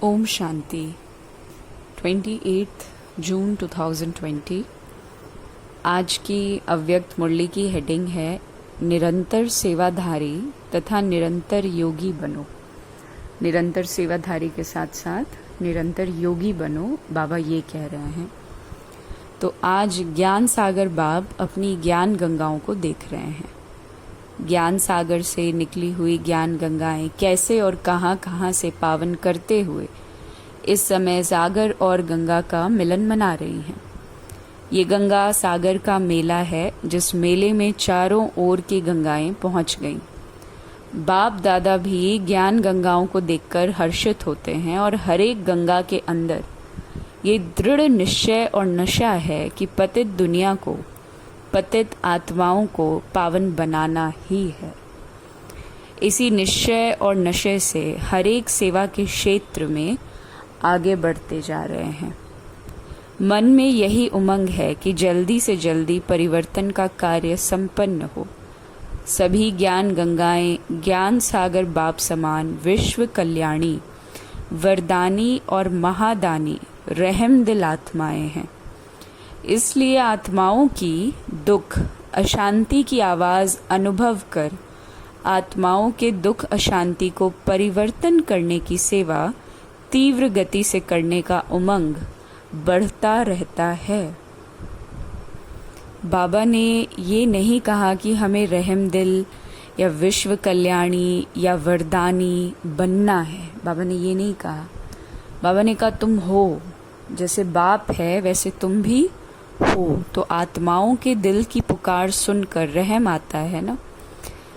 ओम शांति 28 जून 2020। आज की अव्यक्त मुरली की हेडिंग है निरंतर सेवाधारी तथा निरंतर योगी बनो। निरंतर सेवाधारी के साथ साथ निरंतर योगी बनो, बाबा ये कह रहे हैं। तो आज ज्ञान सागर बाब अपनी ज्ञान गंगाओं को देख रहे हैं। ज्ञान सागर से निकली हुई ज्ञान गंगाएं कैसे और कहां कहां से पावन करते हुए इस समय सागर और गंगा का मिलन मना रही हैं। ये गंगा सागर का मेला है, जिस मेले में चारों ओर की गंगाएं पहुंच गईं। बाप दादा भी ज्ञान गंगाओं को देखकर हर्षित होते हैं और हर एक गंगा के अंदर ये दृढ़ निश्चय और नशा है कि पतित दुनिया को, पतित आत्माओं को पावन बनाना ही है। इसी निश्चय और नशे से हर एक सेवा के क्षेत्र में आगे बढ़ते जा रहे हैं। मन में यही उमंग है कि जल्दी से जल्दी परिवर्तन का कार्य संपन्न हो। सभी ज्ञान गंगाएं ज्ञान सागर बाप समान विश्व कल्याणी, वरदानी और महादानी रहम दिल आत्माएं हैं। इसलिए आत्माओं की दुख अशांति की आवाज अनुभव कर आत्माओं के दुख अशांति को परिवर्तन करने की सेवा तीव्र गति से करने का उमंग बढ़ता रहता है। बाबा ने ये नहीं कहा कि हमें रहम दिल या विश्व कल्याणी या वरदानी बनना है। बाबा ने ये नहीं कहा। बाबा ने कहा तुम हो, जैसे बाप है वैसे तुम भी हो। तो आत्माओं के दिल की पुकार सुनकर रहम आता है ना,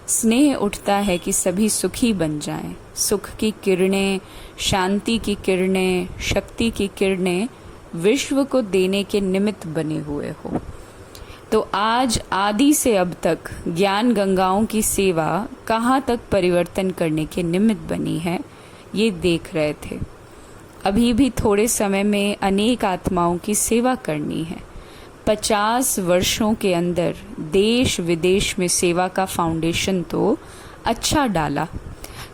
स्नेह उठता है कि सभी सुखी बन जाएं। सुख की किरणें, शांति की किरणें, शक्ति की किरणें विश्व को देने के निमित्त बने हुए हो। तो आज आदि से अब तक ज्ञान गंगाओं की सेवा कहाँ तक परिवर्तन करने के निमित्त बनी है, ये देख रहे थे। अभी भी थोड़े समय में अनेक आत्माओं की सेवा करनी है। 50 वर्षों के अंदर देश विदेश में सेवा का फाउंडेशन तो अच्छा डाला।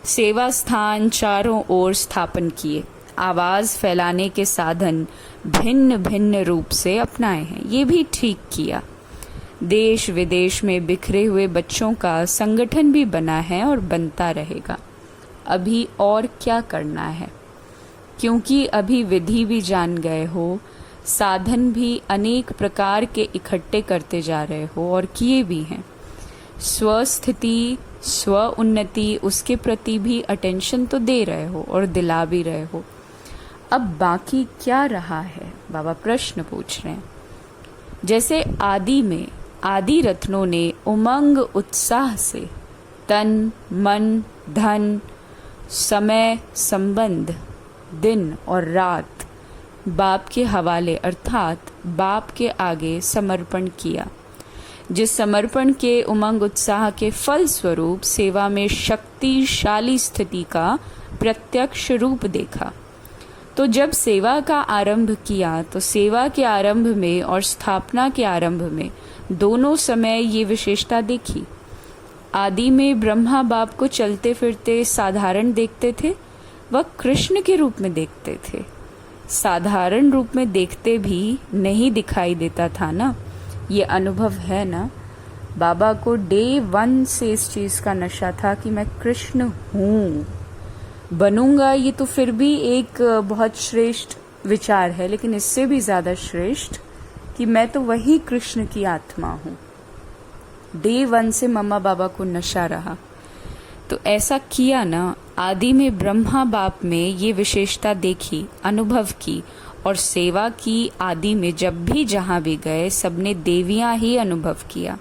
सेवा स्थान चारों ओर स्थापन किए। आवाज फैलाने के साधन भिन्न भिन्न रूप से अपनाए हैं, ये भी ठीक किया। देश विदेश में बिखरे हुए बच्चों का संगठन भी बना है और बनता रहेगा। अभी और क्या करना है, क्योंकि अभी विधि भी जान गए हो, साधन भी अनेक प्रकार के इकट्ठे करते जा रहे हो और किए भी हैं। स्वस्थिति, स्व उन्नति, उसके प्रति भी अटेंशन तो दे रहे हो और दिला भी रहे हो। अब बाकी क्या रहा है, बाबा प्रश्न पूछ रहे हैं। जैसे आदि में आदि रत्नों ने उमंग उत्साह से तन मन धन समय संबंध दिन और रात बाप के हवाले अर्थात बाप के आगे समर्पण किया। जिस समर्पण के उमंग उत्साह के फल स्वरूप सेवा में शक्तिशाली स्थिति का प्रत्यक्ष रूप देखा। तो जब सेवा का आरंभ किया तो सेवा के आरंभ में और स्थापना के आरंभ में दोनों समय ये विशेषता देखी। आदि में ब्रह्मा बाप को चलते फिरते साधारण देखते थे, वह कृष्ण के रूप में देखते थे। साधारण रूप में देखते भी नहीं दिखाई देता था ना, ये अनुभव है ना। बाबा को डे 1 से इस चीज का नशा था कि मैं कृष्ण हूँ, बनूंगा। ये तो फिर भी एक बहुत श्रेष्ठ विचार है, लेकिन इससे भी ज्यादा श्रेष्ठ कि मैं तो वही कृष्ण की आत्मा हूँ। डे 1 से मम्मा बाबा को नशा रहा। तो ऐसा किया ना, आदि में ब्रह्मा बाप में ये विशेषता देखी, अनुभव की और सेवा की। आदि में जब भी जहां भी गए सबने देवियां ही अनुभव किया।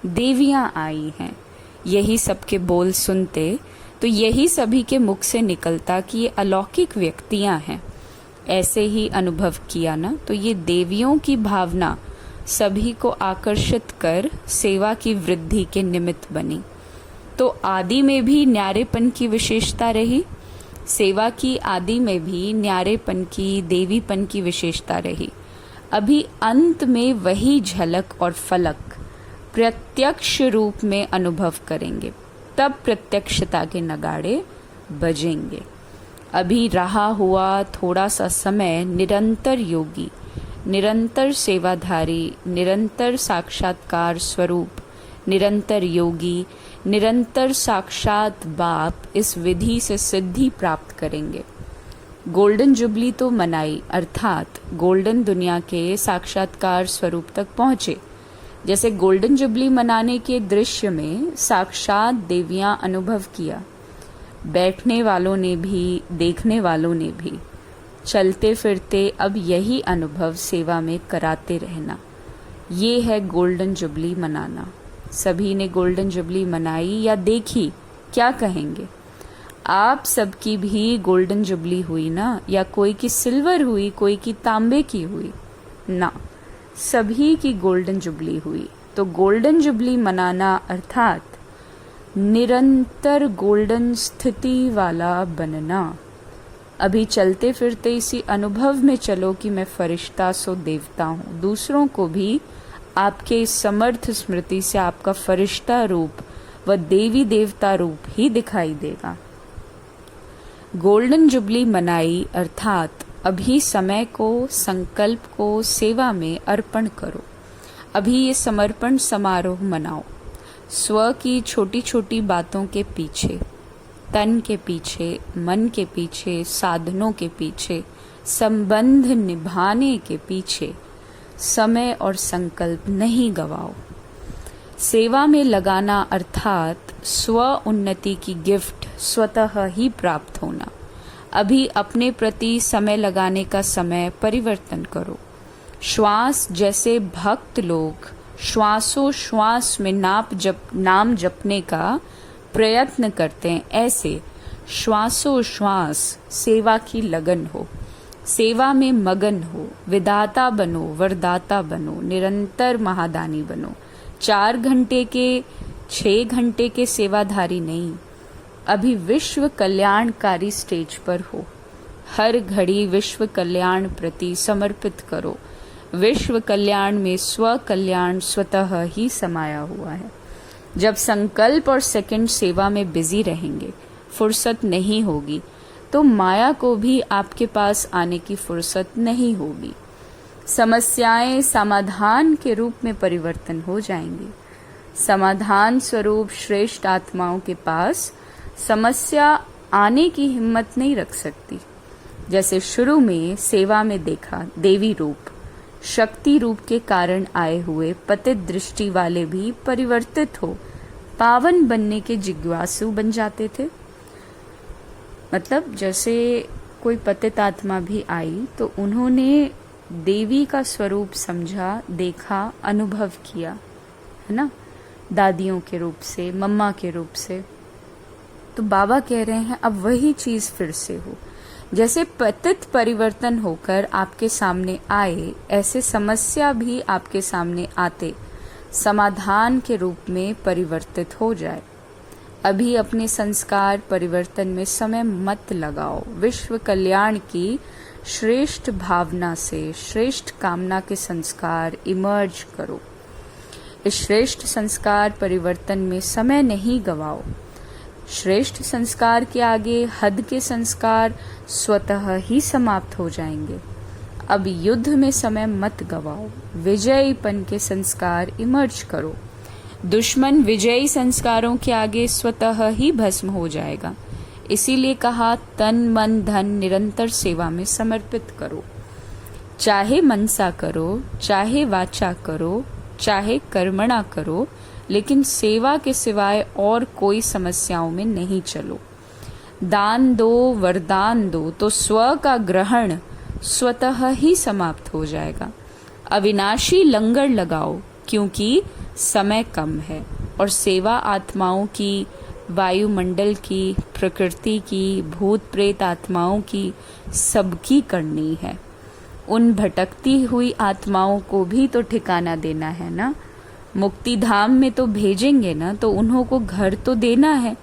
देवियां आई हैं, यही सबके बोल सुनते तो यही सभी के मुख से निकलता कि ये अलौकिक व्यक्तियां हैं। ऐसे ही अनुभव किया ना, तो ये देवियों की भावना सभी को आकर्षित कर सेवा की वृद्धि के निमित्त बनी। तो आदि में भी न्यारेपन की विशेषता रही, सेवा की आदि में भी न्यारेपन की, देवीपन की विशेषता रही। अभी अंत में वही झलक और फलक प्रत्यक्ष रूप में अनुभव करेंगे, तब प्रत्यक्षता के नगाड़े बजेंगे। अभी रहा हुआ थोड़ा सा समय निरंतर योगी, निरंतर सेवाधारी, निरंतर साक्षात्कार स्वरूप, निरंतर योगी, निरंतर साक्षात बाप इस विधि से सिद्धि प्राप्त करेंगे। गोल्डन जुबली तो मनाई, अर्थात गोल्डन दुनिया के साक्षात्कार स्वरूप तक पहुंचे। जैसे गोल्डन जुबली मनाने के दृश्य में साक्षात देवियां अनुभव किया, बैठने वालों ने भी, देखने वालों ने भी। चलते फिरते अब यही अनुभव सेवा में कराते रहना, ये है गोल्डन जुबली मनाना। सभी ने गोल्डन जुबली मनाई या देखी, क्या कहेंगे? आप सबकी भी गोल्डन जुबली हुई ना? या कोई की सिल्वर हुई, कोई की तांबे की हुई? ना, सभी की गोल्डन जुबली हुई। तो गोल्डन जुबली मनाना अर्थात निरंतर गोल्डन स्थिति वाला बनना। अभी चलते फिरते इसी अनुभव में चलो कि मैं फरिश्ता सो देवता हूँ। दूसरों को भी आपके इस समर्थ स्मृति से आपका फरिश्ता रूप व देवी देवता रूप ही दिखाई देगा। गोल्डन जुबली मनाई अर्थात अभी समय को, संकल्प को सेवा में अर्पण करो। अभी ये समर्पण समारोह मनाओ। स्व की छोटी छोटी बातों के पीछे, तन के पीछे, मन के पीछे, साधनों के पीछे, संबंध निभाने के पीछे समय और संकल्प नहीं गवाओ। सेवा में लगाना अर्थात स्व उन्नति की गिफ्ट स्वतः ही प्राप्त होना। अभी अपने प्रति समय लगाने का समय परिवर्तन करो। श्वास जैसे भक्त लोग श्वासोश्वास में नाम जपने का प्रयत्न करते हैं, ऐसे श्वासोश्वास सेवा की लगन हो, सेवा में मगन हो, विदाता बनो, वरदाता बनो, निरंतर महादानी बनो। 4 घंटे के, 6 घंटे के सेवाधारी नहीं, अभी विश्व कल्याणकारी स्टेज पर हो। हर घड़ी विश्व कल्याण प्रति समर्पित करो। विश्व कल्याण में स्व कल्याण स्वतः ही समाया हुआ है। जब संकल्प और सेकंड सेवा में बिजी रहेंगे, फुर्सत नहीं होगी, तो माया को भी आपके पास आने की फुर्सत नहीं होगी। समस्याएं समाधान के रूप में परिवर्तन हो जाएंगी। समाधान स्वरूप श्रेष्ठ आत्माओं के पास समस्या आने की हिम्मत नहीं रख सकती। जैसे शुरू में सेवा में देखा, देवी रूप, शक्ति रूप के कारण आए हुए पतित दृष्टि वाले भी परिवर्तित हो पावन बनने के जिज्ञासु बन जाते थे। मतलब जैसे कोई पतित आत्मा भी आई तो उन्होंने देवी का स्वरूप समझा, देखा, अनुभव किया, है ना, दादियों के रूप से, मम्मा के रूप से। तो बाबा कह रहे हैं अब वही चीज फिर से हो। जैसे पतित परिवर्तन होकर आपके सामने आए, ऐसे समस्या भी आपके सामने आते समाधान के रूप में परिवर्तित हो जाए। अभी अपने संस्कार परिवर्तन में समय मत लगाओ। विश्व कल्याण की श्रेष्ठ भावना से श्रेष्ठ कामना के संस्कार इमर्ज करो। इस श्रेष्ठ संस्कार परिवर्तन में समय नहीं गवाओ। श्रेष्ठ संस्कार के आगे हद के संस्कार स्वतः ही समाप्त हो जाएंगे। अब युद्ध में समय मत गवाओ। विजयीपन के संस्कार इमर्ज करो। दुश्मन विजयी संस्कारों के आगे स्वतः ही भस्म हो जाएगा। इसीलिए कहा तन मन धन निरंतर सेवा में समर्पित करो। चाहे मनसा करो, चाहे वाचा करो, चाहे कर्मणा करो, लेकिन सेवा के सिवाय और कोई समस्याओं में नहीं चलो। दान दो, वरदान दो, तो स्व का ग्रहण स्वतः ही समाप्त हो जाएगा। अविनाशी लंगर लगाओ, क्योंकि समय कम है और सेवा आत्माओं की, वायुमंडल की, प्रकृति की, भूत प्रेत आत्माओं की, सबकी करनी है। उन भटकती हुई आत्माओं को भी तो ठिकाना देना है ना। मुक्ति धाम में तो भेजेंगे ना, तो उन्हों को घर तो देना है।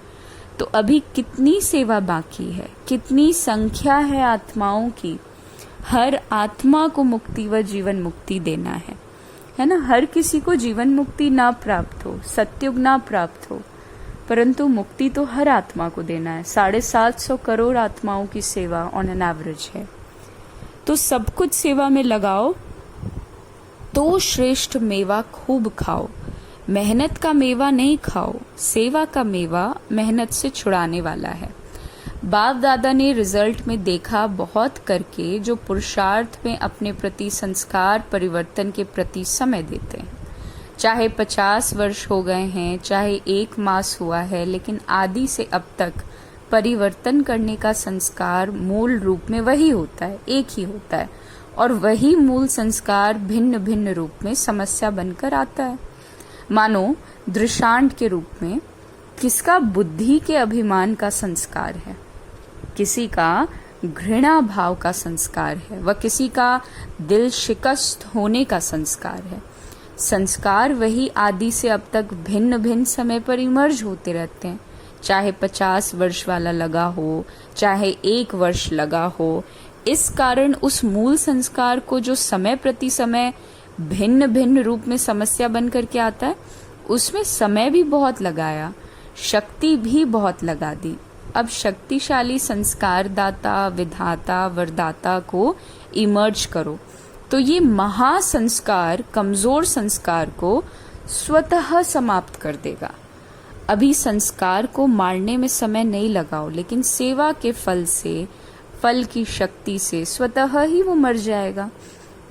तो अभी कितनी सेवा बाकी है, कितनी संख्या है आत्माओं की। हर आत्मा को मुक्ति व जीवन मुक्ति देना है ना। हर किसी को जीवन मुक्ति ना प्राप्त हो, सत्युग ना प्राप्त हो, परंतु मुक्ति तो हर आत्मा को देना है। 750 करोड़ आत्माओं की सेवा ऑन एन एवरेज है। तो सब कुछ सेवा में लगाओ तो श्रेष्ठ मेवा खूब खाओ। मेहनत का मेवा नहीं खाओ, सेवा का मेवा मेहनत से छुड़ाने वाला है। बाप दादा ने रिजल्ट में देखा बहुत करके जो पुरुषार्थ में अपने प्रति संस्कार परिवर्तन के प्रति समय देते हैं, चाहे 50 वर्ष हो गए हैं, चाहे 1 मास हुआ है, लेकिन आदि से अब तक परिवर्तन करने का संस्कार मूल रूप में वही होता है, एक ही होता है, और वही मूल संस्कार भिन्न भिन्न रूप में समस्या बनकर आता है। मानो दृष्टांत के रूप में किसका बुद्धि के अभिमान का संस्कार है, किसी का घृणा भाव का संस्कार है, व किसी का दिल शिकस्त होने का संस्कार है। संस्कार वही आदि से अब तक भिन्न भिन्न समय पर इमर्ज होते रहते हैं, चाहे 50 वर्ष वाला लगा हो, चाहे 1 वर्ष लगा हो। इस कारण उस मूल संस्कार को जो समय प्रति समय भिन्न भिन्न रूप में समस्या बन करके आता है, उसमें समय भी बहुत लगाया, शक्ति भी बहुत लगा दी। अब शक्तिशाली संस्कार दाता, विधाता, वरदाता को इमर्ज करो तो ये महासंस्कार कमजोर संस्कार को स्वतः समाप्त कर देगा। अभी संस्कार को मारने में समय नहीं लगाओ, लेकिन सेवा के फल से, फल की शक्ति से स्वतः ही वो मर जाएगा।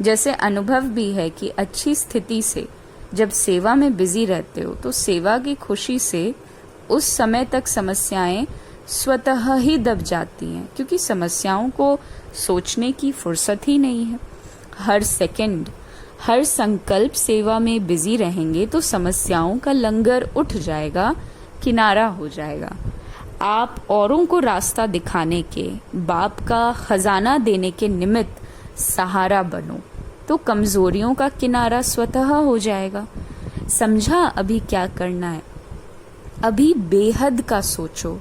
जैसे अनुभव भी है कि अच्छी स्थिति से जब सेवा में बिजी रहते हो तो सेवा की खुशी से उस समय तक समस्याएं स्वतः ही दब जाती हैं, क्योंकि समस्याओं को सोचने की फुर्सत ही नहीं है। हर सेकंड, हर संकल्प सेवा में बिजी रहेंगे तो समस्याओं का लंगर उठ जाएगा, किनारा हो जाएगा। आप औरों को रास्ता दिखाने के, बाप का खजाना देने के निमित्त सहारा बनो तो कमजोरियों का किनारा स्वतः हो जाएगा। समझा अभी क्या करना है? अभी बेहद का सोचो,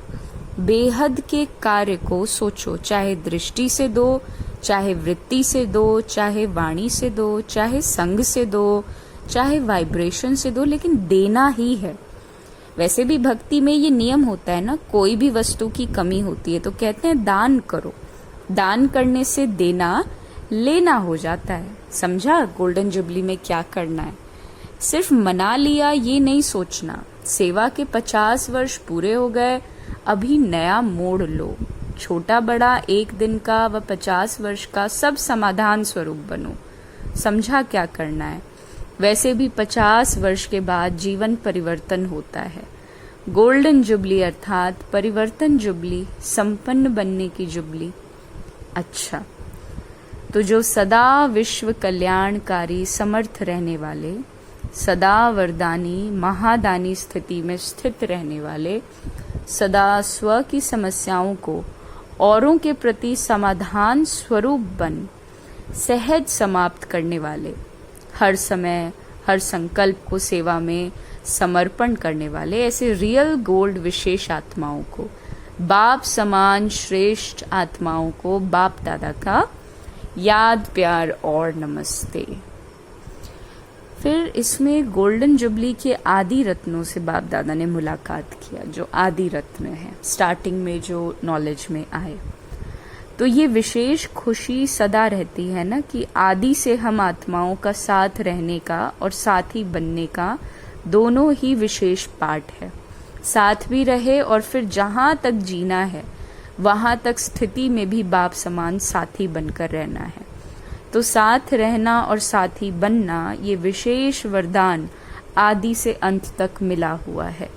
बेहद के कार्य को सोचो, चाहे दृष्टि से दो, चाहे वृत्ति से दो, चाहे वाणी से दो, चाहे संग से दो, चाहे वाइब्रेशन से दो, लेकिन देना ही है। वैसे भी भक्ति में ये नियम होता है ना, कोई भी वस्तु की कमी होती है तो कहते हैं दान करो। दान करने से देना लेना हो जाता है। समझा गोल्डन जुबली में क्या करना है? सिर्फ मना लिया ये नहीं सोचना। सेवा के 50 वर्ष पूरे हो गए, अभी नया मोड़ लो। छोटा बड़ा 1 दिन का व 50 वर्ष का सब समाधान स्वरूप बनो। समझा क्या करना है? वैसे भी 50 वर्ष के बाद जीवन परिवर्तन होता है। गोल्डन जुबली अर्थात परिवर्तन जुबली, संपन्न बनने की जुबली। अच्छा, तो जो सदा विश्व कल्याणकारी समर्थ रहने वाले, सदा वरदानी महादानी स्थिति में स्थित रहने वाले, सदा स्व की समस्याओं को औरों के प्रति समाधान स्वरूप बन सहज समाप्त करने वाले, हर समय हर संकल्प को सेवा में समर्पण करने वाले, ऐसे रियल गोल्ड विशेष आत्माओं को, बाप समान श्रेष्ठ आत्माओं को बाप दादा का याद, प्यार और नमस्ते। फिर इसमें गोल्डन जुबली के आदि रत्नों से बाप दादा ने मुलाकात किया, जो आदि रत्न है स्टार्टिंग में जो नॉलेज में आए। तो ये विशेष खुशी सदा रहती है ना कि आदि से हम आत्माओं का साथ रहने का और साथी बनने का दोनों ही विशेष पाठ है। साथ भी रहे और फिर जहाँ तक जीना है वहाँ तक स्थिति में भी बाप समान साथी बनकर रहना है। तो साथ रहना और साथी बनना ये विशेष वरदान आदि से अंत तक मिला हुआ है।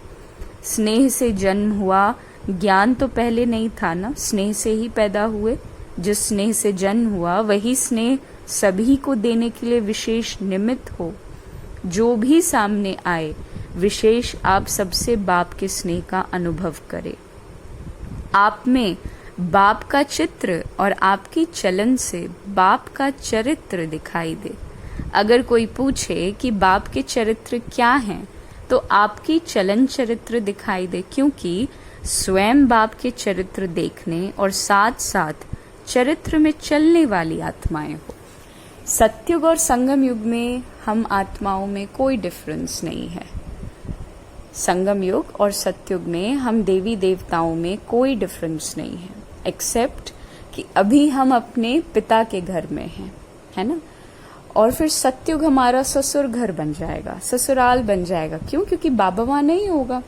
स्नेह से जन्म हुआ, ज्ञान तो पहले नहीं था ना, स्नेह से ही पैदा हुए। जिस स्नेह से जन्म हुआ वही स्नेह सभी को देने के लिए विशेष निमित्त हो। जो भी सामने आए विशेष आप सबसे बाप के स्नेह का अनुभव करे। आप में बाप का चित्र और आपकी चलन से बाप का चरित्र दिखाई दे। अगर कोई पूछे कि बाप के चरित्र क्या हैं, तो आपकी चलन चरित्र दिखाई दे, क्योंकि स्वयं बाप के चरित्र देखने और साथ साथ चरित्र में चलने वाली आत्माएं हो। सत्युग और संगम युग में हम आत्माओं में कोई डिफरेंस नहीं है। संगम युग और सतयुग में हम देवी देवताओं में कोई डिफरेंस नहीं है, एक्सेप्ट कि अभी हम अपने पिता के घर में हैं, है ना। और फिर सतयुग हमारा ससुर घर बन जाएगा, ससुराल बन जाएगा। क्यों? क्योंकि बाबा वहां नहीं होगा।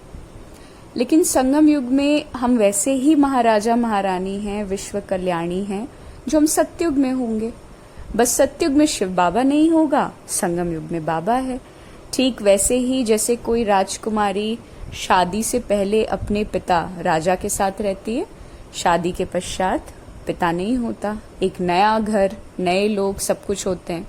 लेकिन संगम युग में हम वैसे ही महाराजा महारानी हैं, विश्व कल्याणी हैं, जो हम सतयुग में होंगे। बस सतयुग में शिव बाबा नहीं होगा, संगम युग में बाबा है। ठीक वैसे ही जैसे कोई राजकुमारी शादी से पहले अपने पिता राजा के साथ रहती है, शादी के पश्चात पिता नहीं होता, एक नया घर, नए लोग, सब कुछ होते हैं।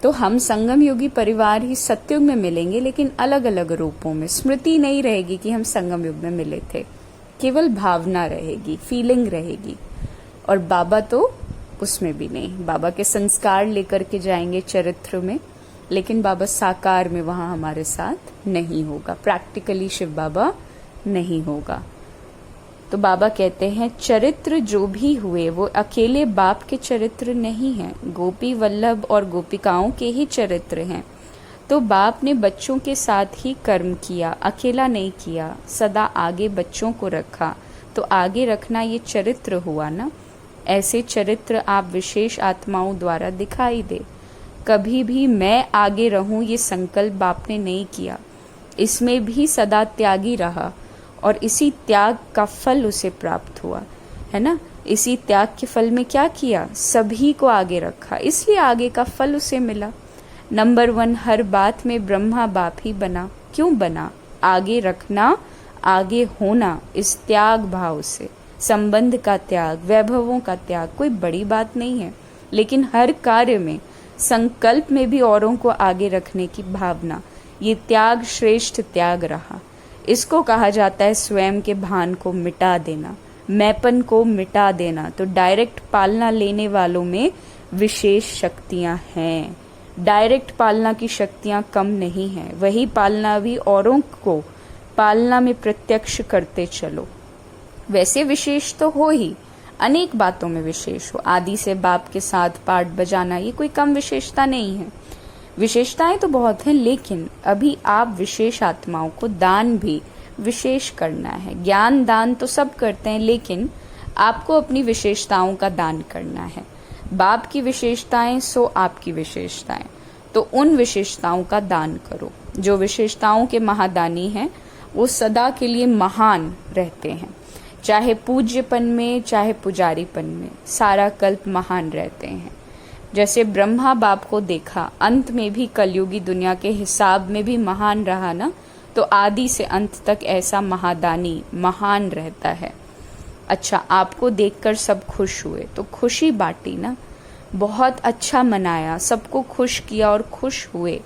तो हम संगम योगी परिवार ही सतयुग में मिलेंगे, लेकिन अलग अलग रूपों में। स्मृति नहीं रहेगी कि हम संगम युग में मिले थे, केवल भावना रहेगी, फीलिंग रहेगी। और बाबा तो उसमें भी नहीं, बाबा के संस्कार लेकर के जाएंगे चरित्र में, लेकिन बाबा साकार में वहां हमारे साथ नहीं होगा, प्रैक्टिकली शिव बाबा नहीं होगा। तो बाबा कहते हैं चरित्र जो भी हुए वो अकेले बाप के चरित्र नहीं हैं, गोपी वल्लभ और गोपिकाओं के ही चरित्र हैं। तो बाप ने बच्चों के साथ ही कर्म किया, अकेला नहीं किया, सदा आगे बच्चों को रखा, तो आगे रखना ये चरित्र हुआ ना। ऐसे चरित्र आप विशेष आत्माओं द्वारा दिखाई दे। कभी भी मैं आगे रहूं ये संकल्प बाप ने नहीं किया, इसमें भी सदा त्यागी रहा और इसी त्याग का फल उसे प्राप्त हुआ, है ना। इसी त्याग के फल में क्या किया? सभी को आगे रखा, इसलिए आगे का फल उसे मिला। नंबर 1 हर बात में ब्रह्मा बाप ही बना। क्यों बना? आगे रखना, आगे होना, इस त्याग भाव से। संबंध का त्याग, वैभवों का त्याग कोई बड़ी बात नहीं है, लेकिन हर कार्य में, संकल्प में भी औरों को आगे रखने की भावना, ये त्याग श्रेष्ठ त्याग रहा। इसको कहा जाता है स्वयं के भान को मिटा देना, मैपन को मिटा देना। तो डायरेक्ट पालना लेने वालों में विशेष शक्तियां हैं, डायरेक्ट पालना की शक्तियां कम नहीं है। वही पालना भी औरों को पालना में प्रत्यक्ष करते चलो। वैसे विशेष तो हो ही, अनेक बातों में विशेष हो। आदि से बाप के साथ पाठ बजाना ये कोई कम विशेषता नहीं है। विशेषताएं तो बहुत हैं, लेकिन अभी आप विशेष आत्माओं को दान भी विशेष करना है। ज्ञान दान तो सब करते हैं, लेकिन आपको अपनी विशेषताओं का दान करना है। बाप की विशेषताएं सो आपकी विशेषताएं, तो उन विशेषताओं का दान करो। जो विशेषताओं के महादानी हैं वो सदा के लिए महान रहते हैं, चाहे पूज्यपन में चाहे पुजारीपन में, सारा कल्प महान रहते हैं। जैसे ब्रह्मा बाप को देखा, अंत में भी कलयुगी दुनिया के हिसाब में भी महान रहा ना, तो आदि से अंत तक ऐसा महादानी महान रहता है। अच्छा, आपको देखकर सब खुश हुए तो खुशी बांटी ना, बहुत अच्छा मनाया, सबको खुश किया और खुश हुए।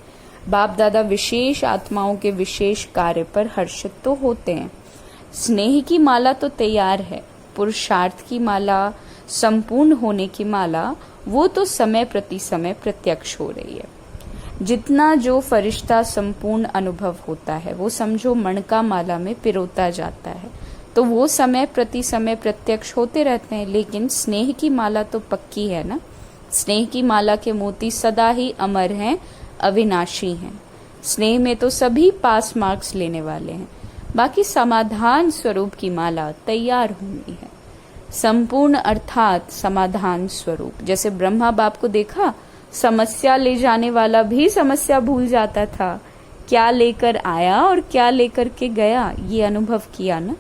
बाप दादा विशेष आत्माओं के विशेष कार्य पर हर्षित तो होते हैं। स्नेह की माला तो तैयार है, पुरुषार्थ की माला, संपूर्ण होने की माला, वो तो समय प्रति समय प्रत्यक्ष हो रही है। जितना जो फरिश्ता संपूर्ण अनुभव होता है वो समझो मणका माला में पिरोता जाता है, तो वो समय प्रति समय प्रत्यक्ष होते रहते हैं। लेकिन स्नेह की माला तो पक्की है ना। स्नेह की माला के मोती सदा ही अमर हैं, अविनाशी हैं। स्नेह में तो सभी पास मार्क्स लेने वाले हैं। बाकी समाधान स्वरूप की माला तैयार होनी है। संपूर्ण अर्थात समाधान स्वरूप। जैसे ब्रह्मा बाप को देखा, समस्या ले जाने वाला भी समस्या भूल जाता था, क्या लेकर आया और क्या लेकर के गया, ये अनुभव किया ना।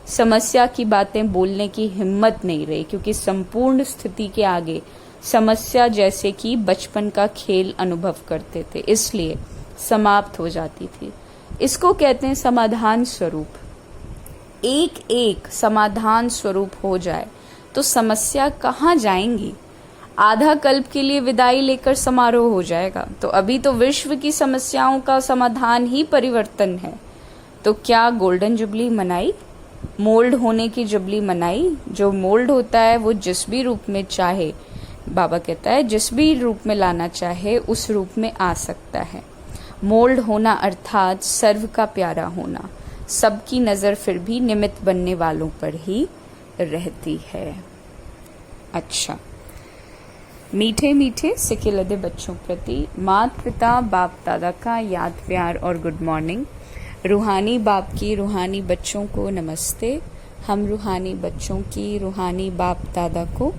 समस्या की बातें बोलने की हिम्मत नहीं रही, क्योंकि संपूर्ण स्थिति के आगे समस्या जैसे कि बचपन का खेल अनुभव करते थे, इसलिए समाप्त हो जाती थी। इसको कहते हैं समाधान स्वरूप। एक एक समाधान स्वरूप हो जाए तो समस्या कहाँ जाएंगी। आधा कल्प के लिए विदाई लेकर समारोह हो जाएगा, तो अभी तो विश्व की समस्याओं का समाधान ही परिवर्तन है। तो क्या गोल्डन जुबली मनाई, मोल्ड होने की जुबली मनाई। जो मोल्ड होता है वो जिस भी रूप में चाहे, बाबा कहता है जिस भी रूप में लाना चाहे उस रूप में आ सकता है। मोल्ड होना अर्थात सर्व का प्यारा होना। सबकी नजर फिर भी निमित्त बनने वालों पर ही रहती है। अच्छा, मीठे मीठे सिके लदे बच्चों प्रति माता पिता बाप दादा का याद प्यार और गुड मॉर्निंग। रूहानी बाप की रूहानी बच्चों को नमस्ते। हम रूहानी बच्चों की रूहानी बाप दादा को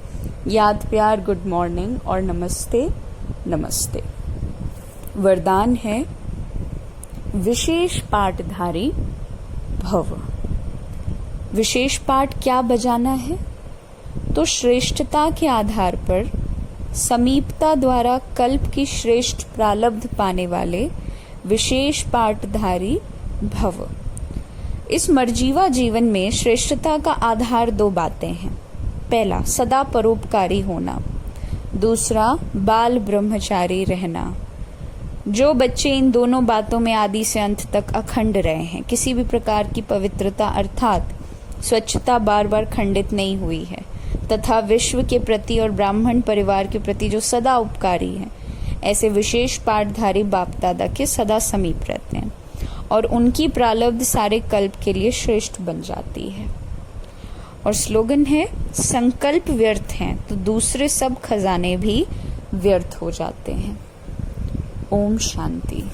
याद प्यार गुड मॉर्निंग और नमस्ते नमस्ते। वरदान है विशेष पाठधारी भव। विशेष पाठ क्या बजाना है? तो श्रेष्ठता के आधार पर समीपता द्वारा कल्प की श्रेष्ठ प्रालब्ध पाने वाले विशेष पाठधारी भव। इस मर्जीवा जीवन में श्रेष्ठता का आधार दो बातें हैं। पहला, सदा परोपकारी होना। दूसरा, बाल ब्रह्मचारी रहना। जो बच्चे इन दोनों बातों में आदि से अंत तक अखंड रहे हैं, किसी भी प्रकार की पवित्रता अर्थात स्वच्छता बार बार खंडित नहीं हुई है, तथा विश्व के प्रति और ब्राह्मण परिवार के प्रति जो सदा उपकारी हैं, ऐसे विशेष पाठधारी बाप दादा के सदा समीप रहते हैं और उनकी प्रालब्ध सारे कल्प के लिए श्रेष्ठ बन जाती है। और स्लोगन है, संकल्प व्यर्थ हैं तो दूसरे सब खजाने भी व्यर्थ हो जाते हैं। ओम शांति।